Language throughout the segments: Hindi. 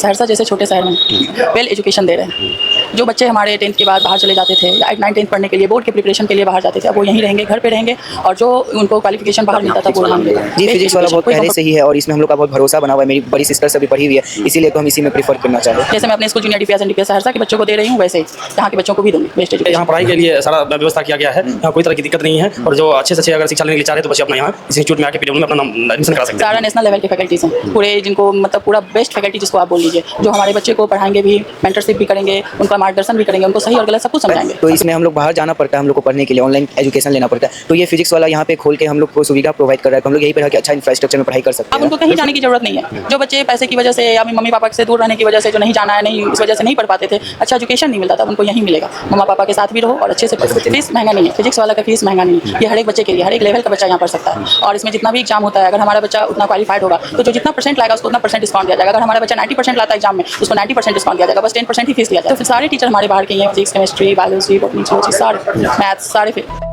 सहरसा जैसे छोटे शहर में वेल एजुकेशन दे रहे हैं। जो बच्चे हमारे 10th के बाद बाहर चले जाते थे या 8, 9, 10 पढ़ने के लिए बोर्ड के प्रिपरेशन के लिए बाहर जाते थे, अब वो यहीं रहेंगे, घर पे रहेंगे और जो उनको क्वालिफिकेशन बाहर मिलता था वो यहाँ मिलेगा। जी, फिजिक्स वाला बहुत पहले से ही है और इसमें हम लोग का बहुत भरोसा बना हुआ है। मेरी बड़ी सिस्टर से भी पढ़ी हुई है, इसीलिए तो हम इसी में प्रीफर करना चाहते हैं। जैसे मैं अपने school junior DPS and DPS Saharsa के बच्चों को दे रही हूँ, वैसे ही यहाँ के बच्चों को भी दूंगी बेस्ट एजुकेशन। यहाँ पढ़ाई के लिए सारा व्यवस्था किया गया है, यहाँ कोई तरह की दिक्कत नहीं है और जो अच्छे से अच्छे अगर शिक्षा लेने के लिए चाह रहे हैं तो बच्चे अपना यहाँ इस इंस्टीट्यूट में आके पीडब्ल्यू में अपना नाम एडमिशन करा सकते हैं। सारा नेशनल लेवल की फैकल्टीज़ हैं पूरे, जिनको मतलब पूरा बेस्ट फैकल्टी जिसको आप बोल लीजिए, जो हमारे बच्चे को पढ़ाएंगे भी, मेंटरशिप भी करेंगे, उनका मार्गदर्शन भी करेंगे, उनको सही और गलत सब कुछ समझाएंगे। तो इसमें हम लोग बाहर जाना पड़ता है, हम लोग को पढ़ने के लिए ऑनलाइन एजुकेशन लेना पड़ता है, तो ये फिजिक्स वाला यहाँ पे खोल के हम लोग को सुविधा प्रोवाइड कर रहा है, तो हम लोग यही पे अच्छा इंफ्रास्ट्रक्चर में पढ़ाई कर सकते अब हैं। उनको कहीं जाने की जरूरत नहीं है। जो बच्चे पैसे की वजह से या मम्मी पापा से दूर रहने की वजह से जो नहीं जाना है, नहीं इस वजह से नहीं पढ़ पाते थे, अच्छा एजुकेशन नहीं मिलता था, उनको यहीं मिलेगा। मम्मा पापा के साथ भी रहो और अच्छे से पढ़ो। फीस महंगा नहीं है, फिजिक्स वाला का फीस महंगा नहीं है। ये हर एक बच्चे के लिए, हर एक लेवल का बच्चा यहाँ पढ़ सकता है। और इसमें जितना भी एग्जाम होता है, अगर हमारा बच्चा उतना क्वालिफाइड होगा तो जो जितना परसेंट लाएगा उसको उतना परसेंट डिस्काउंट दिया जाएगा। अगर हमारा बच्चा 90% लाता है एग्जाम में, उसको 90% डिस्काउंट दिया जाएगा, बस 10% ही फीस लिया जाएगा। तो फिर सारे टीचर हमारे बाहर के हैं, physics, chemistry, biology, botany, zoology, सारे मैथ्स, सारे फिर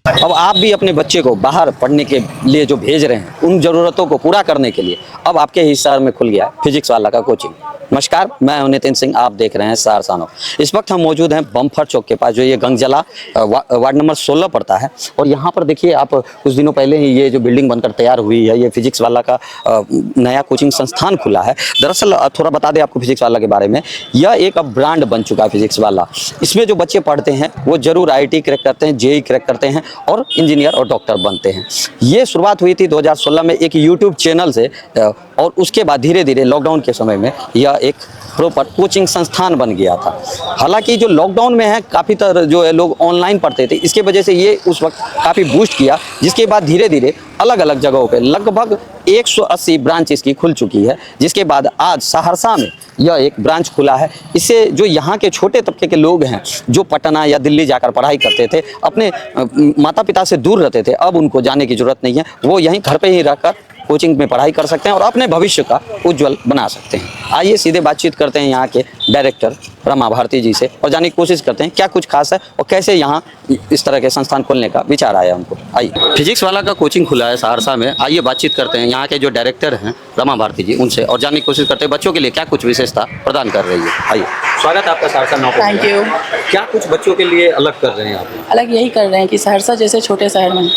अब आप भी अपने बच्चे को बाहर पढ़ने के लिए जो भेज रहे हैं, उन ज़रूरतों को पूरा करने के लिए अब आपके ही शहर में खुल गया है फिजिक्स वाला का कोचिंग। नमस्कार, मैं हूं नितिन सिंह, आप देख रहे हैं सहरसा नो। इस वक्त हम मौजूद हैं बम्फर चौक के पास, जो ये गंगजला वार्ड नंबर 16 पड़ता है। और यहाँ पर देखिए आप, कुछ दिनों पहले ही ये जो बिल्डिंग बनकर तैयार हुई है, ये फिजिक्स वाला का नया कोचिंग संस्थान खुला है। दरअसल थोड़ा बता दें आपको फिजिक्स वाला के बारे में, यह एक अब ब्रांड बन चुका है फिजिक्स वाला। इसमें जो बच्चे पढ़ते हैं वो जरूर IIT क्रैक करते हैं, JEE क्रैक करते हैं और इंजीनियर और डॉक्टर बनते हैं। ये शुरुआत हुई थी 2016 में एक यूट्यूब चैनल से, और उसके बाद धीरे धीरे लॉकडाउन के समय में यह एक प्रॉपर कोचिंग संस्थान बन गया था। हालांकि जो लॉकडाउन में है, काफ़ी तरह जो है लोग ऑनलाइन पढ़ते थे, इसके वजह से ये उस वक्त काफ़ी बूस्ट किया, जिसके बाद धीरे धीरे अलग अलग जगहों पे लगभग 180 ब्रांच इसकी खुल चुकी है। जिसके बाद आज सहरसा में यह एक ब्रांच खुला है। इससे जो यहाँ के छोटे तबके के लोग हैं, जो पटना या दिल्ली जाकर पढ़ाई करते थे, अपने माता पिता से दूर रहते थे, अब उनको जाने की ज़रूरत नहीं है। वो यहीं घर पे ही रहकर कोचिंग में पढ़ाई कर सकते हैं और अपने भविष्य का उज्जवल बना सकते हैं। आइए सीधे बातचीत करते हैं यहाँ के डायरेक्टर रमा भारती जी से और जानने की कोशिश करते हैं क्या कुछ खास है और कैसे यहाँ इस तरह के संस्थान खोलने का विचार आया उनको। आइए, फिजिक्स वाला का कोचिंग खुला है सहरसा में, आइए बातचीत करते हैं यहाँ के जो डायरेक्टर हैं रमा भारती जी, उनसे, और जानने की कोशिश करते हैं बच्चों के लिए क्या कुछ विशेषता प्रदान कर रही है। आइए, स्वागत है आपका सहरसा नौ। Thank you. क्या कुछ बच्चों के लिए अलग कर रहे हैं आप? अलग यही कर रहे हैं कि सहरसा जैसे छोटे शहर में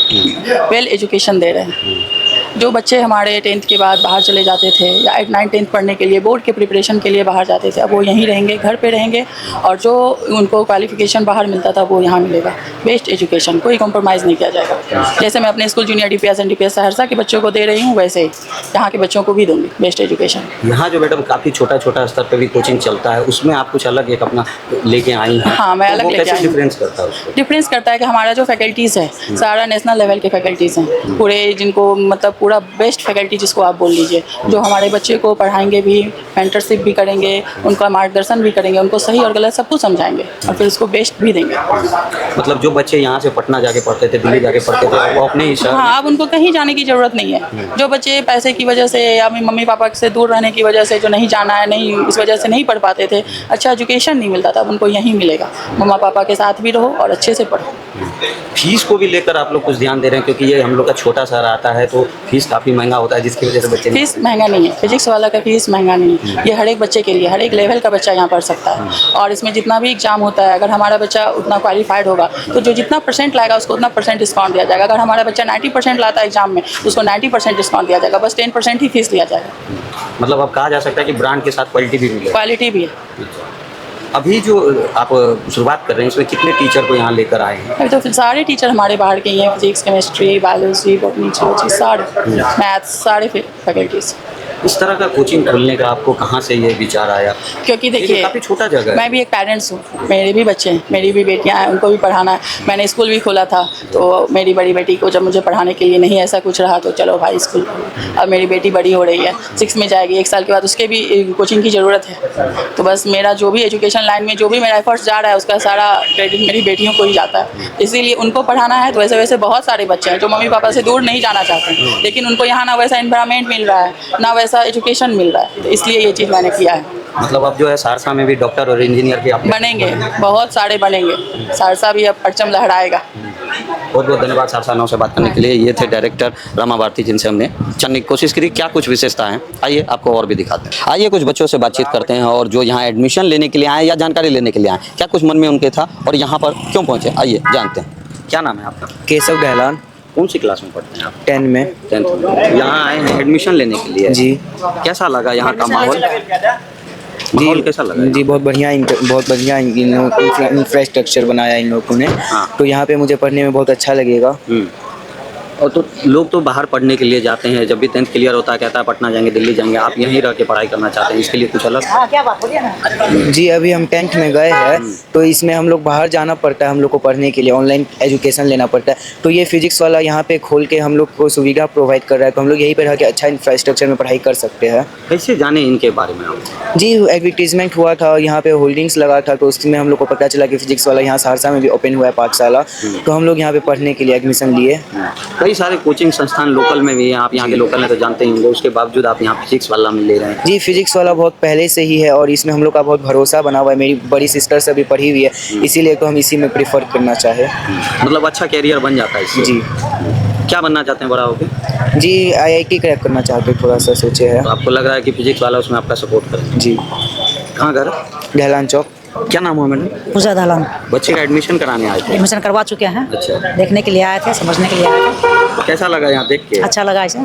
वेल एजुकेशन दे रहे हैं। जो बच्चे हमारे 10th के बाद बाहर चले जाते थे या 8, 9, 10 पढ़ने के लिए बोर्ड के प्रिपरेशन के लिए बाहर जाते थे, अब वो यहीं रहेंगे, घर पे रहेंगे और जो उनको क्वालिफिकेशन बाहर मिलता था वो यहाँ मिलेगा। बेस्ट एजुकेशन, कोई कॉम्प्रोमाइज़ नहीं किया जाएगा। जैसे मैं अपने school junior DPS and DPS Saharsa के बच्चों को दे रही हूँ, वैसे ही यहाँ के बच्चों को भी दूंगी बेस्ट एजुकेशन। यहाँ जो मैडम काफ़ी छोटा छोटा स्तर पर भी कोचिंग चलता है, उसमें आप कुछ अलग एक अपना लेके आई हैं। हाँ, मैं अलग लेके आई हूँ। डिफरेंस करता है उसको? डिफरेंस करता है कि हमारा जो फैकल्टीज़ है सारा नेशनल लेवल के फैकल्टीज़ हैं पूरे, जिनको मतलब पूरा बेस्ट फैकल्टी जिसको आप बोल लीजिए, जो हमारे बच्चे को पढ़ाएंगे भी, मेंटरशिप भी करेंगे, उनका मार्गदर्शन भी करेंगे, उनको सही और गलत सब कुछ समझाएंगे और फिर उसको बेस्ट भी देंगे। मतलब जो बच्चे यहाँ से पटना जाके पढ़ते थे, दिल्ली जाके पढ़ते थे, वो अपने ही शहर। हाँ, अब उनको कहीं जाने की ज़रूरत नहीं है। जो बच्चे पैसे की वजह से या मम्मी पापा से दूर रहने की वजह से जो नहीं जाना है, नहीं इस वजह से नहीं पढ़ पाते थे, अच्छा एजुकेशन नहीं मिलता था, अब उनको यहीं मिलेगा। मम्मा पापा के साथ भी रहो और अच्छे से पढ़ो। फीस को भी लेकर आप लोग कुछ ध्यान दे रहे हैं, क्योंकि ये हम लोग का छोटा शहर आता है तो फीस काफ़ी महंगा होता है, जिसकी वजह से बच्चे। फीस महंगा नहीं है, फिजिक्स वाला का फीस महंगा नहीं है। ये हर एक बच्चे के लिए, हर एक लेवल का बच्चा यहाँ पढ़ सकता है। और इसमें जितना भी एग्जाम होता है, अगर हमारा बच्चा उतना क्वालिफाइड होगा तो जो जितना परसेंट लाएगा उसको उतना परसेंट डिस्काउंट दिया जाएगा। अगर हमारा बच्चा 90% लाता है एग्जाम में, उसको 90% डिस्काउंट दिया जाएगा, बस 10% ही फीस लिया जाएगा। मतलब अब कहा जा सकता है कि ब्रांड के साथ क्वालिटी भी मिले। क्वालिटी भी है। अभी जो आप शुरुआत कर रहे हैं, इसमें कितने टीचर को यहाँ लेकर आए हैं? अभी तो फिर सारे टीचर हमारे बाहर के ही हैं, physics, chemistry, biology, botany, zoology, सारे मैथ्स, सारे फैकल्टीज। इस तरह का कोचिंग खोलने का आपको कहाँ से ये विचार आया? क्योंकि देखिए काफ़ी छोटा जगह है। मैं भी एक पेरेंट्स हूँ, मेरे भी बच्चे हैं, मेरी भी बेटियाँ हैं, उनको भी पढ़ाना है। मैंने स्कूल भी खोला था, तो मेरी बड़ी बेटी को जब मुझे पढ़ाने के लिए नहीं ऐसा कुछ रहा तो चलो भाई स्कूल खोलो। अब मेरी बेटी बड़ी हो रही है, 6 में जाएगी, 1 साल के बाद उसके भी कोचिंग की ज़रूरत है। तो बस मेरा जो भी एजुकेशन लाइन में जो भी मेरा एफर्ट्स जा रहा है, उसका सारा क्रेडिट मेरी बेटियों को ही जाता है। इसीलिए उनको पढ़ाना है। तो वैसे वैसे बहुत सारे बच्चे हैं जो मम्मी पापा से दूर नहीं जाना चाहते हैं, लेकिन उनको यहाँ ना वैसा एनवायरनमेंट मिल रहा है, ना वैसा एजुकेशन मिल रहा है, तो इसलिए ये चीज़ मैंने किया है। मतलब अब जो है सहरसा में भी डॉक्टर और इंजीनियर भी आप बनेंगे, बहुत सारे बनेंगे। सहरसा भी अब परचम लहराएगा। बहुत बहुत धन्यवाद सहरसा नौ से बात करने के लिए। ये थे डायरेक्टर रमा भारती, जिनसे हमने जानने की कोशिश करी क्या कुछ विशेषता है। आइए आपको और भी दिखाते हैं। आइए कुछ बच्चों से बातचीत करते हैं और जो यहाँ एडमिशन लेने के लिए आए या जानकारी लेने के लिए आए, क्या कुछ मन में उनके था और यहाँ पर क्यों पहुँचे, आइए जानते हैं। क्या नाम है आपका? केशव गहलान, कौन सी क्लास में पढ़ते हैं आप? 10 में। 10th में। यहाँ आए हैं एडमिशन लेने के लिए जी। कैसा लगा यहाँ का माहौल? माहौल कैसा लगा? जी बहुत बढ़िया इंफ्रास्ट्रक्चर बनाया इन लोगों ने। हाँ। तो यहाँ पे मुझे पढ़ने में बहुत अच्छा लगेगा। और तो लोग तो बाहर पढ़ने के लिए जाते हैं, जब भी 10th क्लियर होता है कहता है पटना जाएंगे, दिल्ली जाएंगे, आप यहीं रह के पढ़ाई करना चाहते हैं, इसके लिए कुछ अलग? जी अभी हम 10th में गए हैं तो इसमें हम लोग बाहर जाना पड़ता है, हम लोग को पढ़ने के लिए ऑनलाइन एजुकेशन लेना पड़ता है। तो ये फिजिक्स वाला यहाँ पे खोल के हम लोग को सुविधा प्रोवाइड कर रहा है, तो हम लोग यहीं पे रह के अच्छा इंफ्रास्ट्रक्चर में पढ़ाई कर सकते हैं। कैसे जाने इनके बारे में आप? जी एडवर्टीजमेंट हुआ था, यहाँ पे होल्डिंग्स लगा था, तो उसमें हम लोग को पता चला कि फिजिक्स वाला यहाँ सहरसा में भी ओपन हुआ है पाठशाला, तो हम लोग यहाँ पे पढ़ने के लिए एडमिशन लिए। कई सारे कोचिंग संस्थान लोकल में भी हैं, आप यहाँ के लोकल हैं तो जानते ही होंगे, उसके बावजूद आप यहाँ फिजिक्स वाला में ले रहे हैं। जी फिजिक्स वाला बहुत पहले से ही है और इसमें हम लोग का बहुत भरोसा बना हुआ है, मेरी बड़ी सिस्टर से भी पढ़ी हुई है, इसीलिए तो हम इसी में प्रेफर करना चाहे। मतलब अच्छा कैरियर बन जाता है इससे। जी। क्या बनना चाहते हैं बड़ा होकर? जी IIT क्रैक करना चाहते हैं, थोड़ा सा सोचे है। तो आपको लग रहा है कि फिजिक्स वाला उसमें आपका सपोर्ट करेंगे? जी। कहाँ घर? गहलान चौक। क्या नाम है मैडम? पूजा दलान। बच्चे का एडमिशन कराने आए थे? एडमिशन करवा चुके हैं। अच्छा। देखने के लिए आए थे, समझने के लिए आए थे। कैसा लगा यहाँ देख के? अच्छा लगा इसे।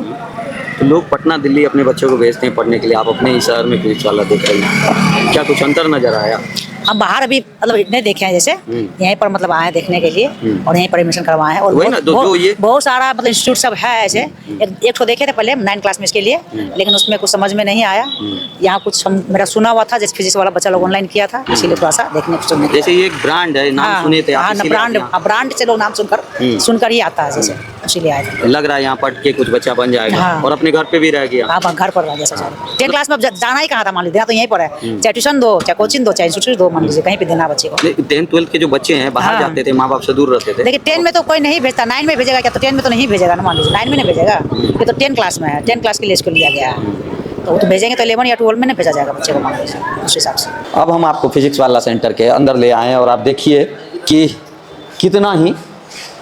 तो लोग पटना दिल्ली अपने बच्चों को भेजते हैं पढ़ने के लिए, आप अपने ही शहर में फिजिक्स वाला देख रहे हैं, क्या कुछ अंतर नजर आया? हम बाहर अभी मतलब नहीं देखे हैं, जैसे यहीं पर मतलब आए देखने के लिए और यहीं पर एडमिशन करवाए हैं। और वही ना, जो ये बहुत सारा मतलब इंस्टीट्यूट सब है ऐसे। एक तो देखे थे पहले 9 क्लास में इसके लिए, लेकिन उसमें कुछ समझ में नहीं आया। यहाँ कुछ मेरा सुना हुआ था, जैसे फिजिक्स वाला बच्चा लोग ऑनलाइन किया था, इसीलिए थोड़ा सा देखने को सुनने। जैसे ये एक ब्रांड है, नाम सुने थे आप? ब्रांड से लोग नाम सुनकर ही आता है, जैसे इसीलिए आए थे। लग रहा है यहाँ पढ़ के कुछ बच्चा बन जाएगा। हाँ। और अपने घर पे भी रह गया। आप घर पर रह गया सर। 10 क्लास में अब जाना ही कहाँ था, मान लीजिए तो यहीं पर है, चाहे ट्यूशन दो, चाहे कोचिंग दो, चाहे इंस्टीट्यूट दो, मान लीजिए कहीं पे देना बच्चे को। 10th 12th के जो बच्चे हैं बाहर हाँ। जाते थे, माँ बाप से दूर रहते थे। लेकिन 10 में तो कोई नहीं भेजता, 9 में भेजेगा क्या? तो 10 में तो नहीं भेजेगा ना, मान लीजिए 9 में नहीं भेजेगा, ये तो 10 क्लास में है, 10 क्लास के लिए इसको लिया गया है, तो वो तो भेजेंगे तो 11 या 12 में नहीं भेजा जाएगा बच्चे को, मान लीजिए उस हिसाब से। अब हम आपको फिजिक्स वाला सेंटर के अंदर ले आए हैं और आप देखिए कि कितना ही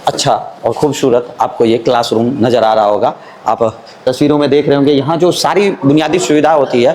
अच्छा और खूबसूरत आपको ये क्लासरूम नज़र आ रहा होगा। आप तस्वीरों में देख रहे होंगे यहाँ जो सारी बुनियादी सुविधा होती है,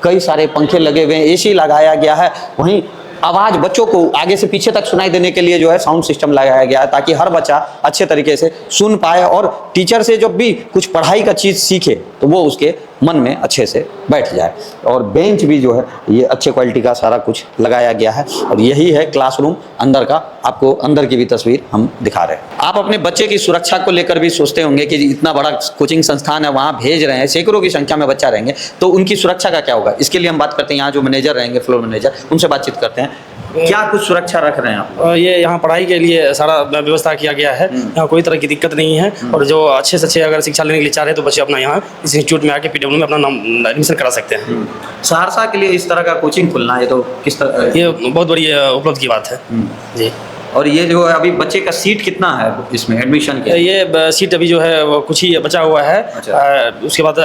कई सारे पंखे लगे हुए हैं, AC लगाया गया है, वहीं आवाज़ बच्चों को आगे से पीछे तक सुनाई देने के लिए जो है साउंड सिस्टम लगाया गया है, ताकि हर बच्चा अच्छे तरीके से सुन पाए और टीचर से जब भी कुछ पढ़ाई का चीज़ सीखे तो वो उसके मन में अच्छे से बैठ जाए। और बेंच भी जो है ये अच्छे क्वालिटी का सारा कुछ लगाया गया है और यही है क्लासरूम अंदर का। आपको अंदर की भी तस्वीर हम दिखा रहे हैं। आप अपने बच्चे की सुरक्षा को लेकर भी सोचते होंगे कि इतना बड़ा कोचिंग संस्थान है, वहाँ भेज रहे हैं, सैकड़ों की संख्या में बच्चा रहेंगे, तो उनकी सुरक्षा का क्या होगा? इसके लिए हम बात करते हैं, यहाँ जो मैनेजर रहेंगे, फ्लोर मैनेजर, उनसे बातचीत करते हैं। क्या कुछ सुरक्षा रख रहे हैं आप? ये यहाँ पढ़ाई के लिए सारा व्यवस्था किया गया है, यहाँ कोई तरह की दिक्कत नहीं है। और जो अच्छे से अच्छे अगर शिक्षा लेने के लिए चाह रहे हैं तो बच्चे अपना यहाँ इस इंस्टीट्यूट में आके PW में अपना नाम एडमिशन करा सकते हैं। सहरसा के लिए इस तरह का कोचिंग खुलना है तो किस तरह? ये बहुत बड़ी उपलब्धि की बात है जी। और ये जो है अभी बच्चे का सीट कितना है इसमें एडमिशन के? ये सीट अभी जो है वो कुछ ही बचा हुआ है। अच्छा। उसके बाद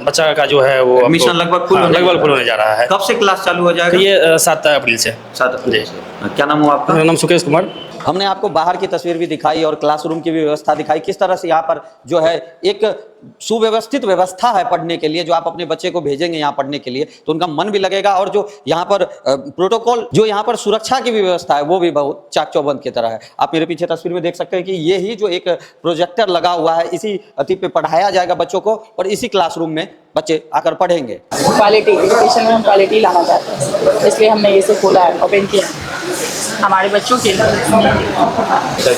बच्चा का जो है वो एडमिशन लगभग फुल होने जा रहा है। कब से क्लास चालू हो जाएगा? ये 7 अप्रैल से। 7 अप्रैल से। क्या नाम हुआ आपका? मेरा नाम सुकेश कुमार। हमने आपको बाहर की तस्वीर भी दिखाई और क्लासरूम की भी व्यवस्था दिखाई, किस तरह से यहाँ पर जो है एक सुव्यवस्थित व्यवस्था है पढ़ने के लिए। जो आप अपने बच्चे को भेजेंगे यहाँ पढ़ने के लिए तो उनका मन भी लगेगा, और जो यहाँ पर प्रोटोकॉल, जो यहाँ पर सुरक्षा की भी व्यवस्था है वो भी बहुत चाक चौबंद की तरह है। आप मेरे पीछे तस्वीर में देख सकते हैं कि ये ही जो एक प्रोजेक्टर लगा हुआ है, इसी अति पे पढ़ाया जाएगा बच्चों को और इसी क्लासरूम में बच्चे आकर पढ़ेंगे। क्वालिटी एजुकेशन में हम क्वालिटी लाना चाहते हैं, इसलिए हमने इसे खोला है, ओपन किया हमारे बच्चों के लिए।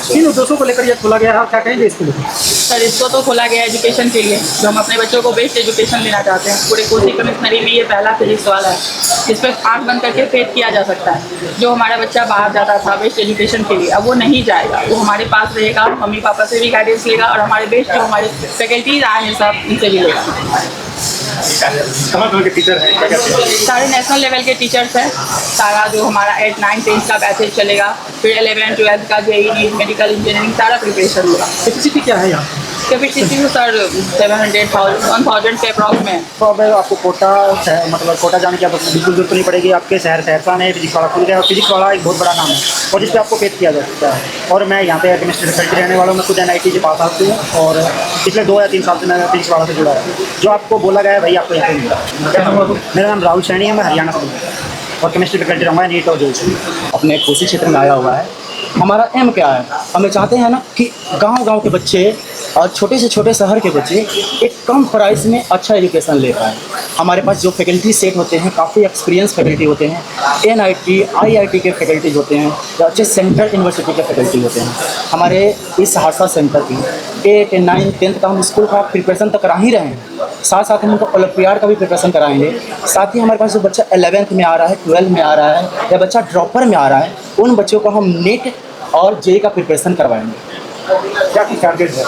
किन उद्देश्यों को लेकर ये खोला गया है, क्या कहेंगे इसके लिए? सर इसको तो खोला गया एजुकेशन के लिए, जो हम अपने बच्चों को बेस्ट एजुकेशन लेना चाहते हैं। पूरे कोसी कमिश्नरी में ये पहला फिजिक्स वाला है, इस पर आँख बंद करके फेथ किया जा सकता है। जो हमारा बच्चा बाहर जाता था बेस्ट एजुकेशन के लिए, अब वो नहीं जाएगा, वो हमारे पास रहेगा, मम्मी पापा से भी गाइडेंस लेगा और हमारे बेस्ट जो हमारे फैकल्टीज आए हैं सब इनसे भी लेगा। के टीचर हैं सारे नेशनल लेवल के टीचर्स हैं। सारा जो हमारा 8, 9, 10 का बैचेज चलेगा, फिर 11, 12 का JEE, मेडिकल इंजीनियरिंग सारा प्रिपरेशन होगा। स्थिति क्या है यहाँ? कैपेसिटी सर 1,000 के अप्रॉक्स में। तो अब आपको मतलब कोटा जाने की बिल्कुल जरूरत नहीं पड़ेगी। आपके शहर सहरसा में फिजिक्स वाला खुल गया और फिजिक्स वाला एक बहुत बड़ा नाम है और जिस पे आपको पेश किया जा सकता है। और मैं यहाँ पे केमिस्ट्री फैकल्टी रहने वाला हूँ। मैं खुद NIT के पास आती हूँ और पिछले 2 या 3 साल से मैं फिजिक्स वाला से जुड़ा है। जो आपको बोला गया है वही आपको यहाँ पे मिला। मेरा नाम राहुल सैनी है, मैं हरियाणा से हूँ और केमिस्ट्री फैकल्टी रहूँगा NEET और JEE। अपने कोसी क्षेत्र में आया हुआ है। हमारा एम क्या है, हमें चाहते हैं ना कि गांव-गांव के बच्चे और छोटे से छोटे शहर के बच्चे एक कम प्राइस में अच्छा एजुकेशन ले पाएँ। हमारे पास जो फैकल्टी सेट होते हैं काफ़ी एक्सपीरियंस फैकल्टी होते हैं, NIT IIT के फैकल्टीज होते हैं, या अच्छे सेंट्रल यूनिवर्सिटी के फैकल्टी होते हैं। हमारे इस सहरसा सेंटर की 8, 9, 10 का हम स्कूल का प्रिपरेशन तो करा ही रहे हैं, साथ साथ हम उनको ओलंपियाड का भी प्रिपरेशन कराएंगे। साथ ही हमारे पास जो बच्चा 11th में आ रहा है, 12 में आ रहा है या बच्चा ड्रॉपर में आ रहा है, उन बच्चों को हम NEET और JEE का प्रिपरेशन करवाएंगे। क्या चार्जेस है?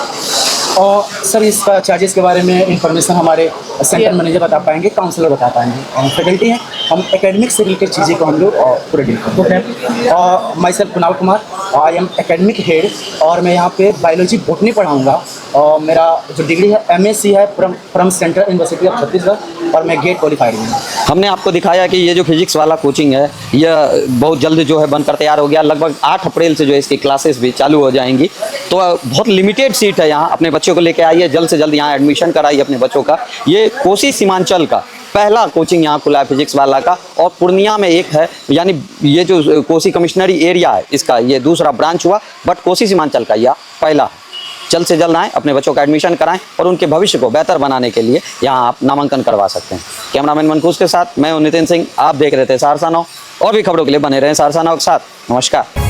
और सर इसका चार्जेस के बारे में इंफॉर्मेशन हमारे सेंटर मैनेजर बता पाएंगे, काउंसलर बता पाएंगे। और फैकल्टी हैं, हम एकेडमिक से रिलेटेड चीज़ें को हम लोग पूरे डील करते हैं। और my self Kunal Kumar, I am academic head और मैं यहाँ पे बायोलॉजी बॉटनी पढ़ाऊँगा। और मेरा जो डिग्री है MSc है from central university of Chhattisgarh और मैं गेट क्वालिफाइड हूँ। हमने आपको दिखाया कि ये जो फिजिक्स वाला कोचिंग है यह बहुत जल्द जो है बनकर तैयार हो गया। लगभग 8 अप्रैल से जो है इसकी क्लासेस भी चालू हो जाएंगी। तो बहुत लिमिटेड सीट है यहाँ, अपने बच्चों को लेके आइए, जल्द से जल्द यहाँ एडमिशन कराइए अपने बच्चों का। ये कोसी सीमांचल का पहला कोचिंग यहाँ खुला है फिजिक्स वाला का और पूर्णिया में एक है, यानी ये जो कोसी कमिश्नरी एरिया है इसका ये दूसरा ब्रांच हुआ, बट कोसी सीमांचल का यह पहला है। जल्द से जल्द आएँ, अपने बच्चों का एडमिशन कराएं और उनके भविष्य को बेहतर बनाने के लिए यहाँ आप नामांकन करवा सकते हैं। कैमरामैन मनकूस के साथ मैं हूं नितिन सिंह, आप देख रहे थे सहरसा नाउ। और भी खबरों के लिए बने रहें सहरसा नाउ के साथ। नमस्कार।